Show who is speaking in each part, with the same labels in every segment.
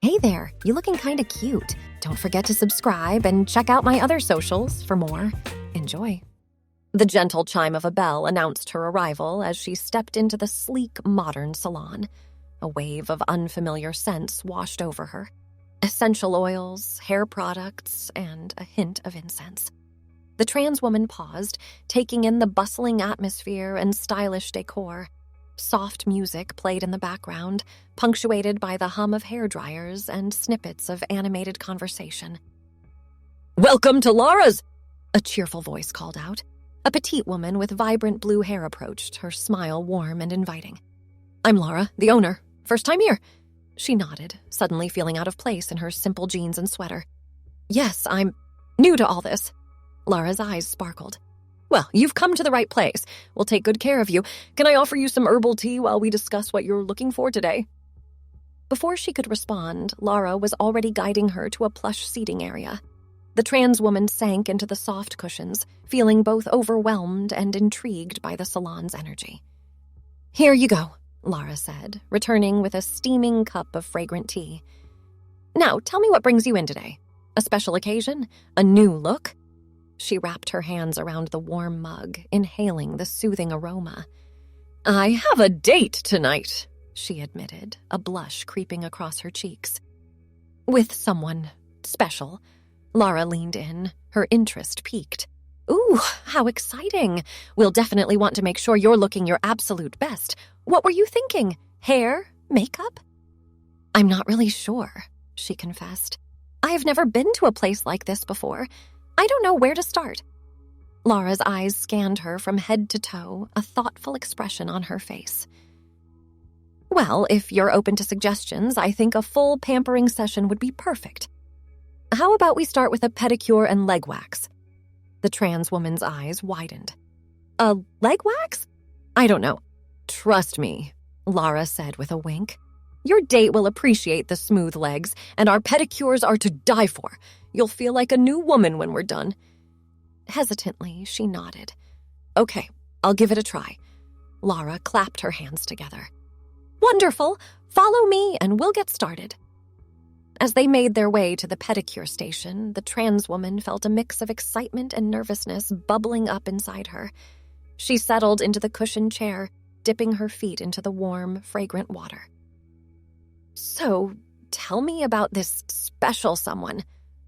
Speaker 1: Hey there, you looking kinda cute. Don't forget to subscribe and check out my other socials for more. Enjoy. The gentle chime of a bell announced her arrival as she stepped into the sleek, modern salon. A wave of unfamiliar scents washed over her. Essential oils, hair products, and a hint of incense. The trans woman paused, taking in the bustling atmosphere and stylish decor. Soft music played in the background, punctuated by the hum of hair dryers and snippets of animated conversation. "Welcome to Laura's!" a cheerful voice called out. A petite woman with vibrant blue hair approached, her smile warm and inviting. "I'm Laura, the owner. First time here." She nodded, suddenly feeling out of place in her simple jeans and sweater. "Yes, I'm new to all this." Laura's eyes sparkled. "Well, you've come to the right place. We'll take good care of you. Can I offer you some herbal tea while we discuss what you're looking for today?" Before she could respond, Laura was already guiding her to a plush seating area. The trans woman sank into the soft cushions, feeling both overwhelmed and intrigued by the salon's energy. "Here you go," Laura said, returning with a steaming cup of fragrant tea. "Now, tell me what brings you in today. A special occasion? A new look?" She wrapped her hands around the warm mug, inhaling the soothing aroma. "I have a date tonight," she admitted, a blush creeping across her cheeks. "With someone special." Laura leaned in, her interest piqued. "Ooh, how exciting. We'll definitely want to make sure you're looking your absolute best. What were you thinking? Hair? Makeup?" "I'm not really sure," she confessed. "I've never been to a place like this before. I don't know where to start." Laura's eyes scanned her from head to toe, a thoughtful expression on her face. "Well, if you're open to suggestions, I think a full pampering session would be perfect. How about we start with a pedicure and leg wax?" The trans woman's eyes widened. "A leg wax? I don't know." "Trust me," Laura said with a wink. "Your date will appreciate the smooth legs, and our pedicures are to die for. You'll feel like a new woman when we're done." Hesitantly, she nodded. "Okay, I'll give it a try." Laura clapped her hands together. "Wonderful! Follow me and we'll get started." As they made their way to the pedicure station, the trans woman felt a mix of excitement and nervousness bubbling up inside her. She settled into the cushioned chair, dipping her feet into the warm, fragrant water. "So, tell me about this special someone,"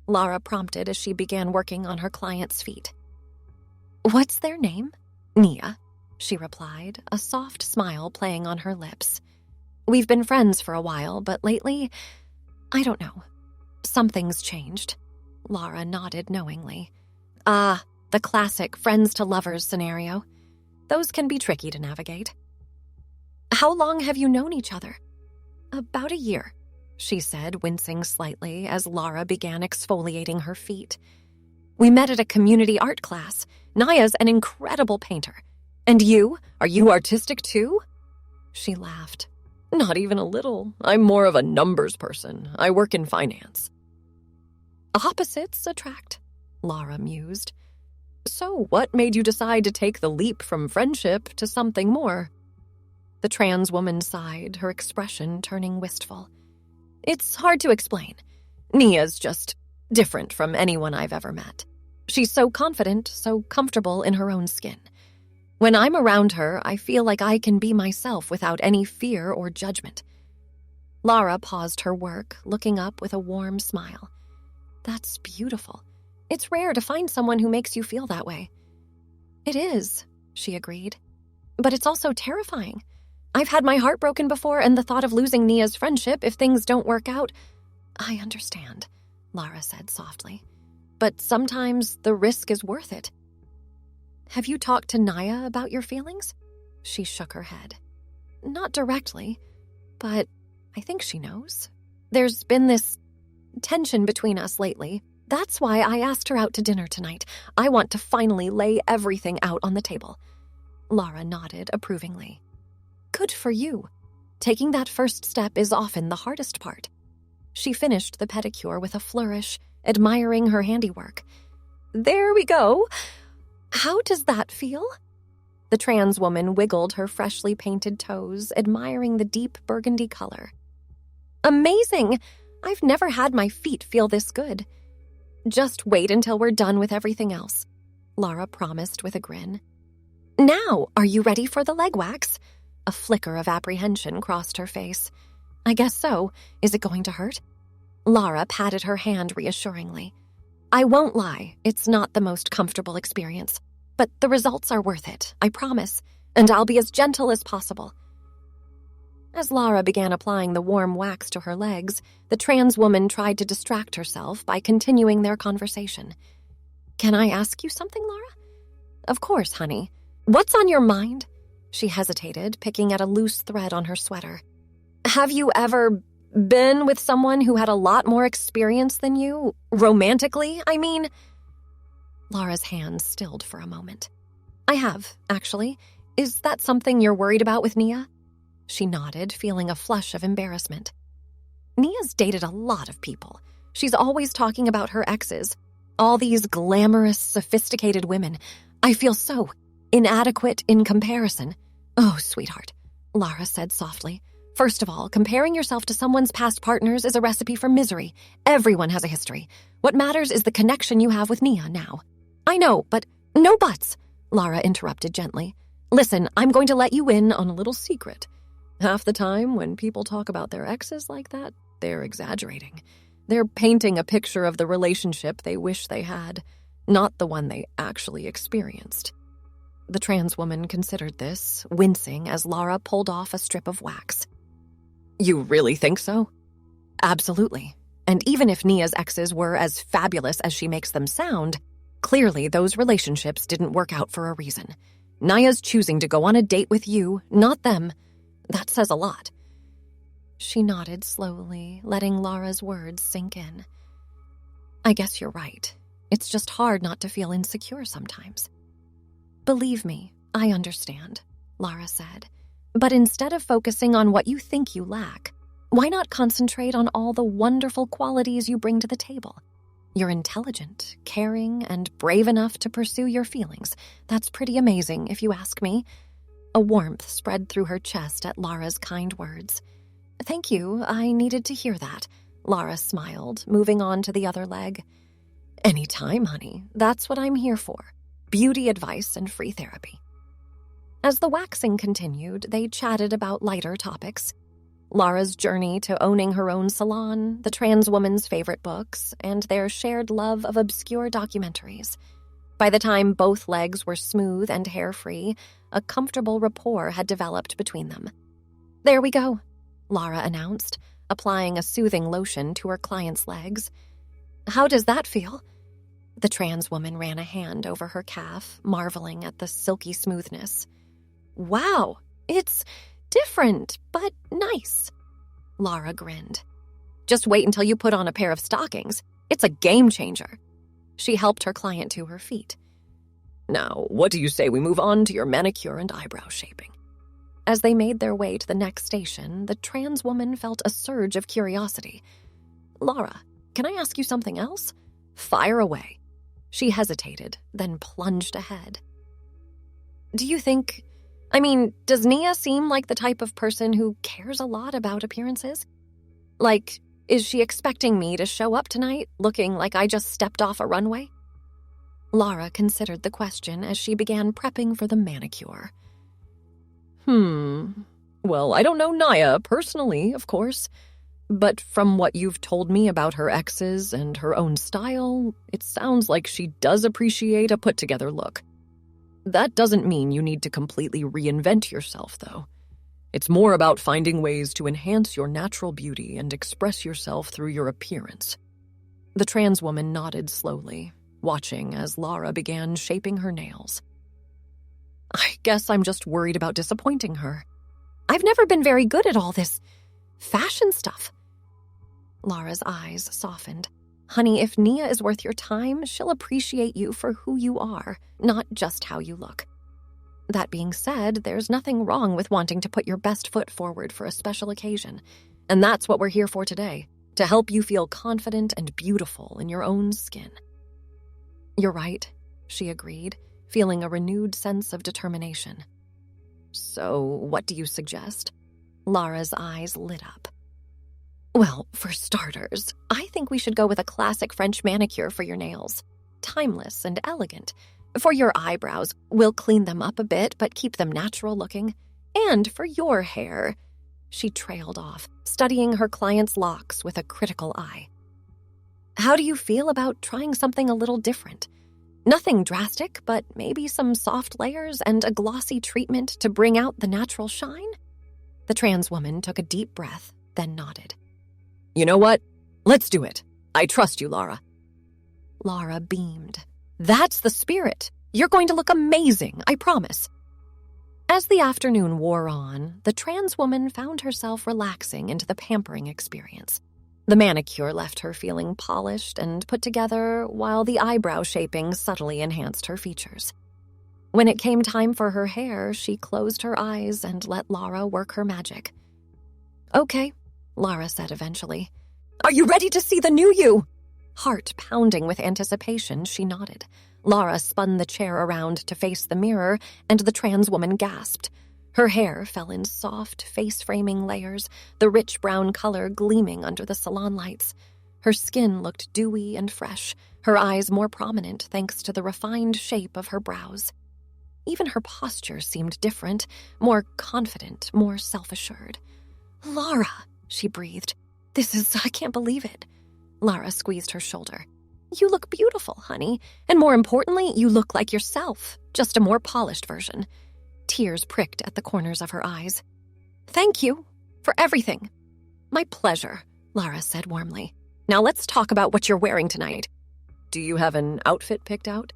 Speaker 1: Laura prompted as she began working on her client's feet. "What's their name?" "Nia," she replied, a soft smile playing on her lips. "We've been friends for a while, but lately, I don't know. Something's changed." Laura nodded knowingly. "Ah, the classic friends to lovers scenario. Those can be tricky to navigate." "How long have you known each other?" "About a year," she said, wincing slightly as Laura began exfoliating her feet. "We met at a community art class. Naya's an incredible painter. And you? Are you artistic too?" She laughed. "Not even a little. I'm more of a numbers person. I work in finance." "Opposites attract," Laura mused. "So what made you decide to take the leap from friendship to something more?" The trans woman sighed, her expression turning wistful. "It's hard to explain. Nia's just different from anyone I've ever met. She's so confident, so comfortable in her own skin. When I'm around her, I feel like I can be myself without any fear or judgment." Laura paused her work, looking up with a warm smile. "That's beautiful. It's rare to find someone who makes you feel that way." "It is," she agreed. "But it's also terrifying. I've had my heart broken before, and the thought of losing Nia's friendship if things don't work out—" "I understand," Laura said softly. "But sometimes the risk is worth it." "Have you talked to Naya about your feelings?" She shook her head. "Not directly, but I think she knows. There's been this tension between us lately. That's why I asked her out to dinner tonight. I want to finally lay everything out on the table." Laura nodded approvingly. "Good for you. Taking that first step is often the hardest part." She finished the pedicure with a flourish, admiring her handiwork. "There we go. How does that feel?" The trans woman wiggled her freshly painted toes, admiring the deep burgundy color. "Amazing! I've never had my feet feel this good. Just wait until we're done with everything else, Laura promised with a grin. Now, are you ready for the leg wax? A flicker of apprehension crossed her face. I guess so. Is it going to hurt? Laura patted her hand reassuringly. I won't lie, it's not the most comfortable experience, but the results are worth it, I promise, and I'll be as gentle as possible. As Laura began applying the warm wax to her legs, the trans woman tried to distract herself by continuing their conversation. Can I ask you something, Laura? Of course, honey. What's on your mind? She hesitated, picking at a loose thread on her sweater. Have you ever been with someone who had a lot more experience than you? Romantically, I mean? Laura's hands stilled for a moment. I have, actually. Is that something you're worried about with Nia? She nodded, feeling a flush of embarrassment. Nia's dated a lot of people. She's always talking about her exes. All these glamorous, sophisticated women. I feel so inadequate in comparison. Oh, sweetheart, Laura said softly. First of all, comparing yourself to someone's past partners is a recipe for misery. Everyone has a history. What matters is the connection you have with Nia now. I know, but no buts, Laura interrupted gently. Listen, I'm going to let you in on a little secret. Half the time, when people talk about their exes like that, they're exaggerating. They're painting a picture of the relationship they wish they had, not the one they actually experienced. The trans woman considered this, wincing as Laura pulled off a strip of wax. You really think so? Absolutely. And even if Nia's exes were as fabulous as she makes them sound, clearly those relationships didn't work out for a reason. Nia's choosing to go on a date with you, not them. That says a lot. She nodded slowly, letting Laura's words sink in. I guess you're right. It's just hard not to feel insecure sometimes. Believe me, I understand, Laura said. But instead of focusing on what you think you lack, why not concentrate on all the wonderful qualities you bring to the table? You're intelligent, caring, and brave enough to pursue your feelings. That's pretty amazing, if you ask me. A warmth spread through her chest at Laura's kind words. Thank you, I needed to hear that, Laura smiled, moving on to the other leg. Anytime, honey. That's what I'm here for. Beauty advice and free therapy. As the waxing continued, they chatted about lighter topics. Laura's journey to owning her own salon, the trans woman's favorite books, and their shared love of obscure documentaries. By the time both legs were smooth and hair-free, a comfortable rapport had developed between them. There we go, Laura announced, applying a soothing lotion to her client's legs. How does that feel? The trans woman ran a hand over her calf, marveling at the silky smoothness. Wow, it's different, but nice. Laura grinned. Just wait until you put on a pair of stockings. It's a game changer. She helped her client to her feet. Now, what do you say we move on to your manicure and eyebrow shaping? As they made their way to the next station, the trans woman felt a surge of curiosity. Laura, can I ask you something else? Fire away. She hesitated, then plunged ahead. Do you think... does Nia seem like the type of person who cares a lot about appearances? Like, is she expecting me to show up tonight looking like I just stepped off a runway? Laura considered the question as she began prepping for the manicure. Well, I don't know Nia personally, of course, but from what you've told me about her exes and her own style, it sounds like she does appreciate a put-together look. That doesn't mean you need to completely reinvent yourself, though. It's more about finding ways to enhance your natural beauty and express yourself through your appearance. The trans woman nodded slowly, watching as Laura began shaping her nails. I guess I'm just worried about disappointing her. I've never been very good at all this fashion stuff. Laura's eyes softened. Honey, if Nia is worth your time, she'll appreciate you for who you are, not just how you look. That being said, there's nothing wrong with wanting to put your best foot forward for a special occasion. And that's what we're here for today, to help you feel confident and beautiful in your own skin. You're right, she agreed, feeling a renewed sense of determination. So, what do you suggest? Laura's eyes lit up. Well, for starters, I think we should go with a classic French manicure for your nails. Timeless and elegant. For your eyebrows, we'll clean them up a bit but keep them natural looking. And for your hair, she trailed off, studying her client's locks with a critical eye. How do you feel about trying something a little different? Nothing drastic, but maybe some soft layers and a glossy treatment to bring out the natural shine? The trans woman took a deep breath, then nodded.
Speaker 2: You know what? Let's do it. I trust you, Lara.
Speaker 1: Lara beamed. That's the spirit. You're going to look amazing, I promise. As the afternoon wore on, the trans woman found herself relaxing into the pampering experience. The manicure left her feeling polished and put together, while the eyebrow shaping subtly enhanced her features. When it came time for her hair, she closed her eyes and let Lara work her magic. Okay, Lara said eventually.
Speaker 2: Are you ready to see the new you?
Speaker 1: Heart pounding with anticipation, she nodded. Lara spun the chair around to face the mirror, and the trans woman gasped. Her hair fell in soft, face-framing layers, the rich brown color gleaming under the salon lights. Her skin looked dewy and fresh, her eyes more prominent thanks to the refined shape of her brows. Even her posture seemed different, more confident, more self-assured. Lara, she breathed. I can't believe it. Lara squeezed her shoulder. You look beautiful, honey, and more importantly, you look like yourself, just a more polished version. Tears pricked at the corners of her eyes. Thank you for everything. My pleasure, Lara said warmly. Now let's talk about what you're wearing tonight.
Speaker 2: Do you have an outfit picked out?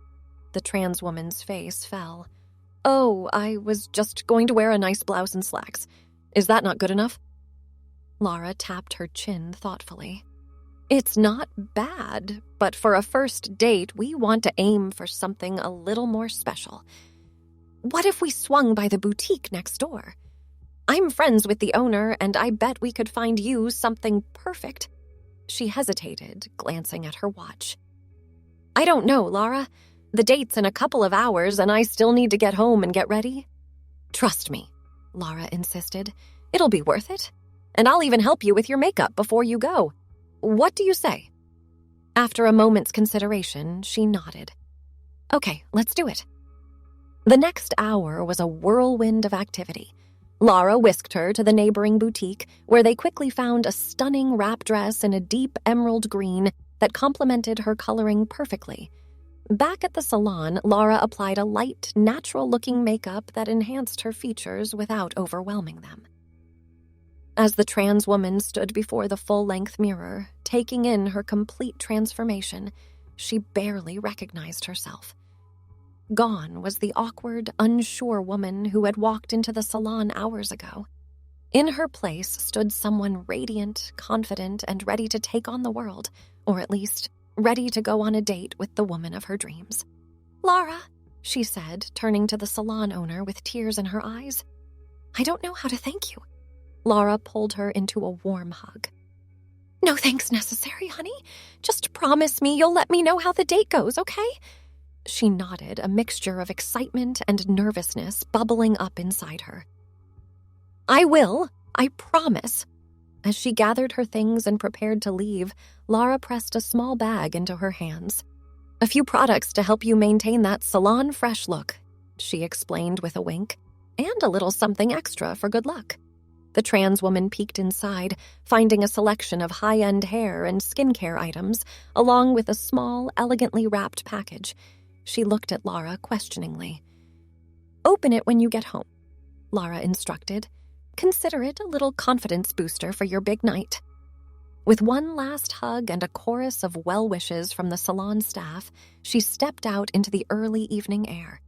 Speaker 1: The trans woman's face fell. Oh, I was just going to wear a nice blouse and slacks. Is that not good enough? Lara tapped her chin thoughtfully. It's not bad, but for a first date, we want to aim for something a little more special. What if we swung by the boutique next door? I'm friends with the owner, and I bet we could find you something perfect. She hesitated, glancing at her watch. I don't know, Lara. The date's in a couple of hours, and I still need to get home and get ready. Trust me, Lara insisted. It'll be worth it. And I'll even help you with your makeup before you go. What do you say? After a moment's consideration, she nodded. Okay, let's do it. The next hour was a whirlwind of activity. Lara whisked her to the neighboring boutique, where they quickly found a stunning wrap dress in a deep emerald green that complemented her coloring perfectly. Back at the salon, Lara applied a light, natural-looking makeup that enhanced her features without overwhelming them. As the trans woman stood before the full-length mirror, taking in her complete transformation, she barely recognized herself. Gone was the awkward, unsure woman who had walked into the salon hours ago. In her place stood someone radiant, confident, and ready to take on the world, or at least ready to go on a date with the woman of her dreams. Lara, she said, turning to the salon owner with tears in her eyes. I don't know how to thank you. Lara pulled her into a warm hug. No thanks necessary, honey. Just promise me you'll let me know how the date goes, okay? She nodded, a mixture of excitement and nervousness bubbling up inside her. I will, I promise. As she gathered her things and prepared to leave, Lara pressed a small bag into her hands. A few products to help you maintain that salon fresh look, she explained with a wink, and a little something extra for good luck. The trans woman peeked inside, finding a selection of high-end hair and skincare items, along with a small, elegantly wrapped package. She looked at Lara questioningly. Open it when you get home, Lara instructed. Consider it a little confidence booster for your big night. With one last hug and a chorus of well wishes from the salon staff, she stepped out into the early evening air.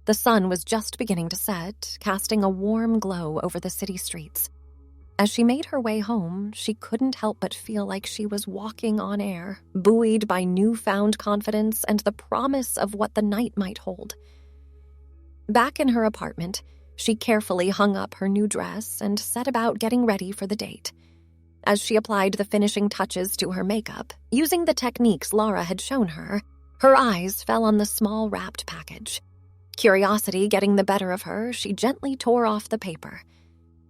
Speaker 1: The sun was just beginning to set, casting a warm glow over the city streets. As she made her way home, she couldn't help but feel like she was walking on air, buoyed by newfound confidence and the promise of what the night might hold. Back in her apartment, she carefully hung up her new dress and set about getting ready for the date. As she applied the finishing touches to her makeup, using the techniques Lara had shown her, her eyes fell on the small wrapped package. Curiosity getting the better of her, she gently tore off the paper.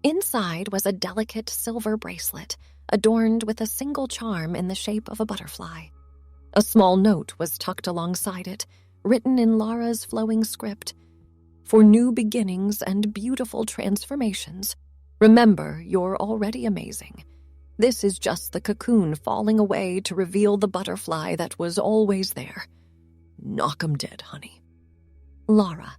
Speaker 1: Inside was a delicate silver bracelet, adorned with a single charm in the shape of a butterfly. A small note was tucked alongside it, written in Laura's flowing script. For new beginnings and beautiful transformations, remember you're already amazing. This is just the cocoon falling away to reveal the butterfly that was always there. Knock 'em dead, honey. Laura.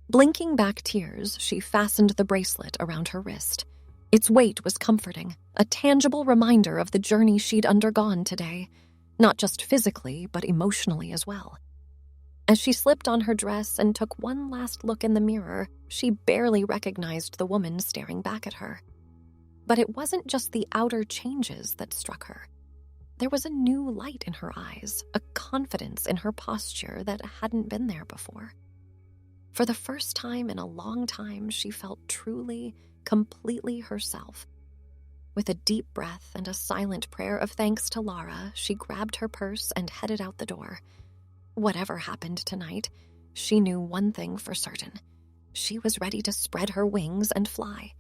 Speaker 1: Blinking back tears, she fastened the bracelet around her wrist. Its weight was comforting, a tangible reminder of the journey she'd undergone today, not just physically, but emotionally as well. As she slipped on her dress and took one last look in the mirror, she barely recognized the woman staring back at her. But it wasn't just the outer changes that struck her. There was a new light in her eyes, a confidence in her posture that hadn't been there before. For the first time in a long time, she felt truly, completely herself. With a deep breath and a silent prayer of thanks to Laura, she grabbed her purse and headed out the door. Whatever happened tonight, she knew one thing for certain. She was ready to spread her wings and fly.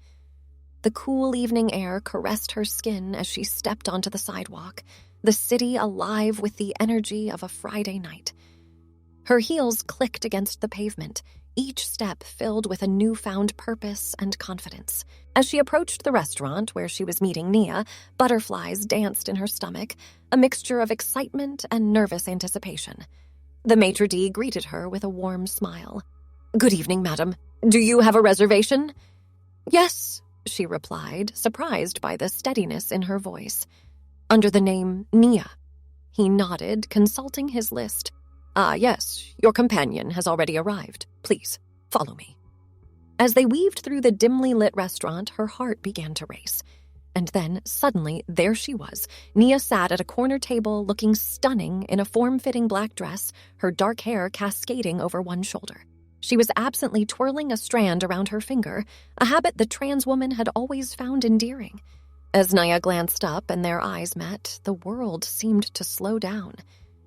Speaker 1: The cool evening air caressed her skin as she stepped onto the sidewalk, the city alive with the energy of a Friday night. Her heels clicked against the pavement, each step filled with a newfound purpose and confidence. As she approached the restaurant where she was meeting Nia, butterflies danced in her stomach, a mixture of excitement and nervous anticipation. The maitre d' greeted her with a warm smile. "Good evening, madam. Do you have a reservation?" "Yes," she replied, surprised by the steadiness in her voice. "Under the name Nia." He nodded, consulting his list. "Ah, yes, your companion has already arrived. Please, follow me." As they weaved through the dimly lit restaurant, her heart began to race. And then, suddenly, there she was. Nia sat at a corner table, looking stunning in a form-fitting black dress, her dark hair cascading over one shoulder. She was absently twirling a strand around her finger, a habit the trans woman had always found endearing. As Nia glanced up and their eyes met, the world seemed to slow down.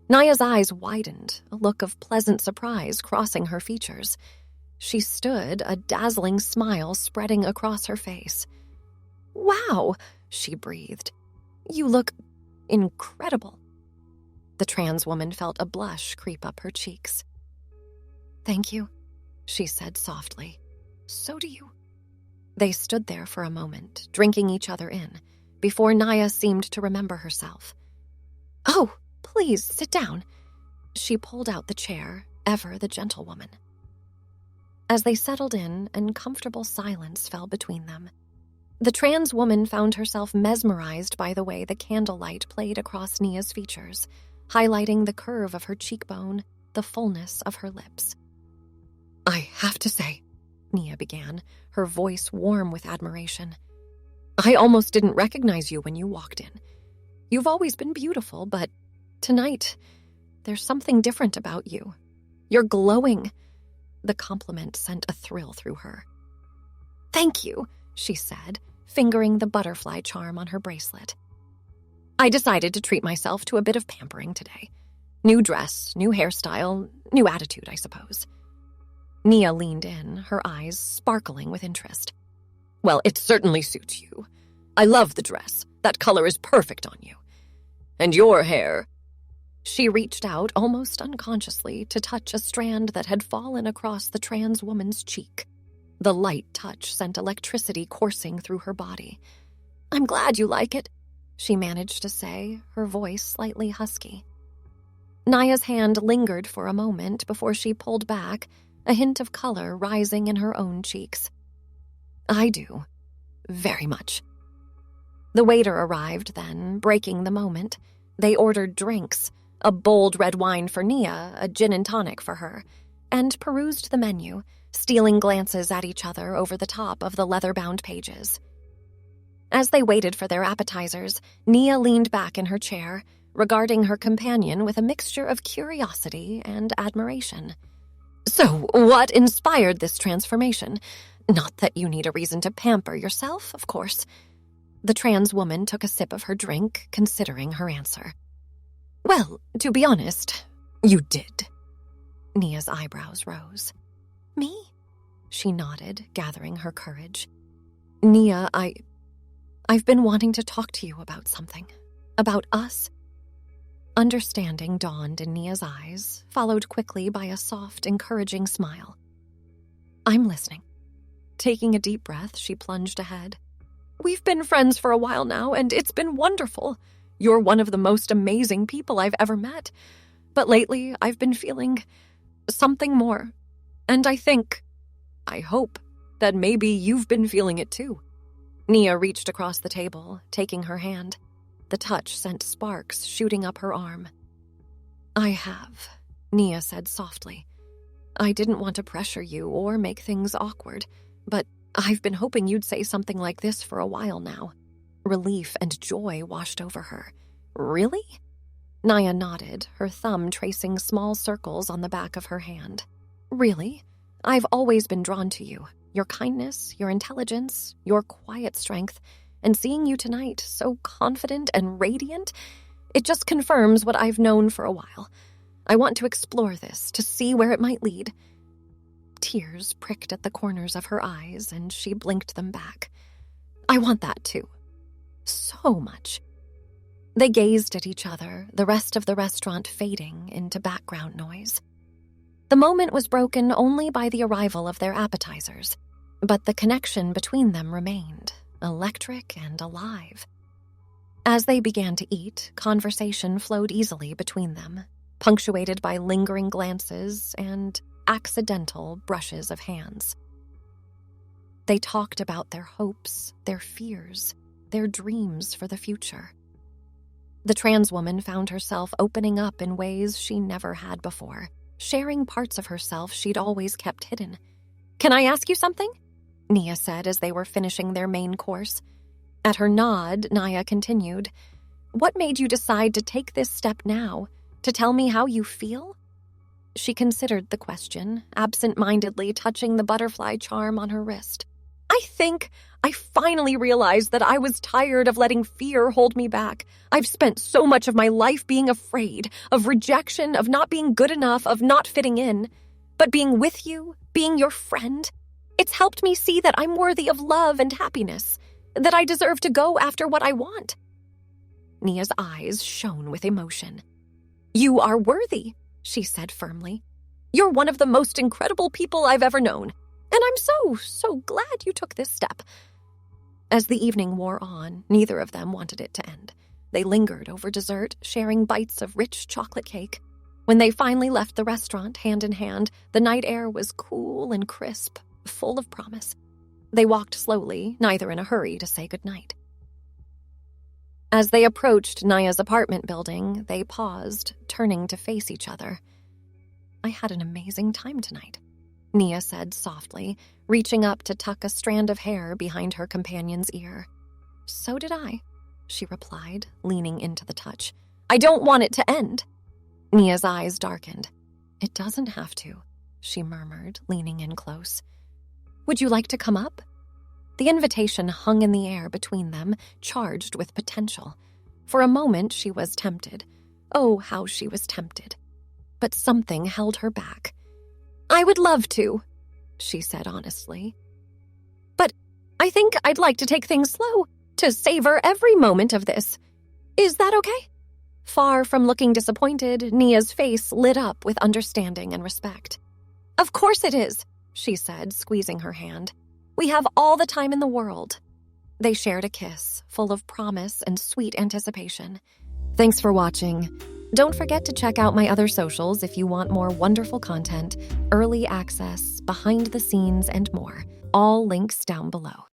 Speaker 1: Nia's eyes widened, a look of pleasant surprise crossing her features. She stood, a dazzling smile spreading across her face. "Wow," she breathed. "You look incredible." The trans woman felt a blush creep up her cheeks. "Thank you," she said softly. "So do you." They stood there for a moment, drinking each other in, before Nia seemed to remember herself. "Oh, please, sit down." She pulled out the chair, ever the gentlewoman. As they settled in, an uncomfortable silence fell between them. The trans woman found herself mesmerized by the way the candlelight played across Nia's features, highlighting the curve of her cheekbone, the fullness of her lips. "I have to say," Nia began, her voice warm with admiration, "I almost didn't recognize you when you walked in. You've always been beautiful, but tonight, there's something different about you. You're glowing." The compliment sent a thrill through her. "Thank you," she said, fingering the butterfly charm on her bracelet. "I decided to treat myself to a bit of pampering today. New dress, new hairstyle, new attitude, I suppose." Nia leaned in, her eyes sparkling with interest. "Well, it certainly suits you. I love the dress. That color is perfect on you. And your hair." She reached out almost unconsciously to touch a strand that had fallen across the trans woman's cheek. The light touch sent electricity coursing through her body. "I'm glad you like it," she managed to say, her voice slightly husky. Nia's hand lingered for a moment before she pulled back, a hint of color rising in her own cheeks. "I do. Very much." The waiter arrived then, breaking the moment. They ordered drinks, a bold red wine for Nia, a gin and tonic for her, and perused the menu, stealing glances at each other over the top of the leather-bound pages. As they waited for their appetizers, Nia leaned back in her chair, regarding her companion with a mixture of curiosity and admiration. "So, what inspired this transformation? Not that you need a reason to pamper yourself, of course." The trans woman took a sip of her drink, considering her answer. "Well, to be honest, you did." Nia's eyebrows rose. "Me?" She nodded, gathering her courage. "Nia, I've been wanting to talk to you about something. About us. Understanding dawned in Nia's eyes, followed quickly by a soft, encouraging smile. I'm listening. Taking a deep breath, she plunged ahead. We've been friends for a while now, and it's been wonderful. You're one of the most amazing people I've ever met. But lately, I've been feeling something more. And I hope, that maybe you've been feeling it too. Nia reached across the table, taking her hand. The touch sent sparks shooting up her arm. I have, Nia said softly. I didn't want to pressure you or make things awkward, but I've been hoping you'd say something like this for a while now. Relief and joy washed over her. Really? Nia nodded, her thumb tracing small circles on the back of her hand. Really? I've always been drawn to you. Your kindness, your intelligence, your quiet strength, and seeing you tonight, so confident and radiant, it just confirms what I've known for a while. I want to explore this, to see where it might lead. Tears pricked at the corners of her eyes, and she blinked them back. I want that too. So much. They gazed at each other, the rest of the restaurant fading into background noise. The moment was broken only by the arrival of their appetizers, but the connection between them remained, electric and alive. As they began to eat, conversation flowed easily between them, punctuated by lingering glances and accidental brushes of hands. They talked about their hopes, their fears, their dreams for the future. The trans woman found herself opening up in ways she never had before, sharing parts of herself she'd always kept hidden. Can I ask you something? Nia said as they were finishing their main course. At her nod, Nia continued, What made you decide to take this step now? To tell me how you feel? She considered the question, absent-mindedly touching the butterfly charm on her wrist. I think I finally realized that I was tired of letting fear hold me back. I've spent so much of my life being afraid, of rejection, of not being good enough, of not fitting in. But being with you, being your friend, it's helped me see that I'm worthy of love and happiness, that I deserve to go after what I want. Nia's eyes shone with emotion. You are worthy, she said firmly. You're one of the most incredible people I've ever known, and I'm so glad you took this step. As the evening wore on, neither of them wanted it to end. They lingered over dessert, sharing bites of rich chocolate cake. When they finally left the restaurant, hand in hand, the night air was cool and crisp, full of promise. They walked slowly, neither in a hurry to say goodnight. As they approached Nia's apartment building, they paused, turning to face each other. I had an amazing time tonight, Nia said softly, reaching up to tuck a strand of hair behind her companion's ear. So did I, she replied, leaning into the touch. I don't want it to end. Nia's eyes darkened. It doesn't have to, she murmured, leaning in close. Would you like to come up? The invitation hung in the air between them, charged with potential. For a moment, she was tempted. Oh, how she was tempted. But something held her back. I would love to, she said honestly. But I think I'd like to take things slow, to savor every moment of this. Is that okay? Far from looking disappointed, Nia's face lit up with understanding and respect. Of course it is, she said, squeezing her hand. We have all the time in the world. They shared a kiss, full of promise and sweet anticipation. Thanks for watching. Don't forget to check out my other socials if you want more wonderful content, early access, behind the scenes, and more. All links down below.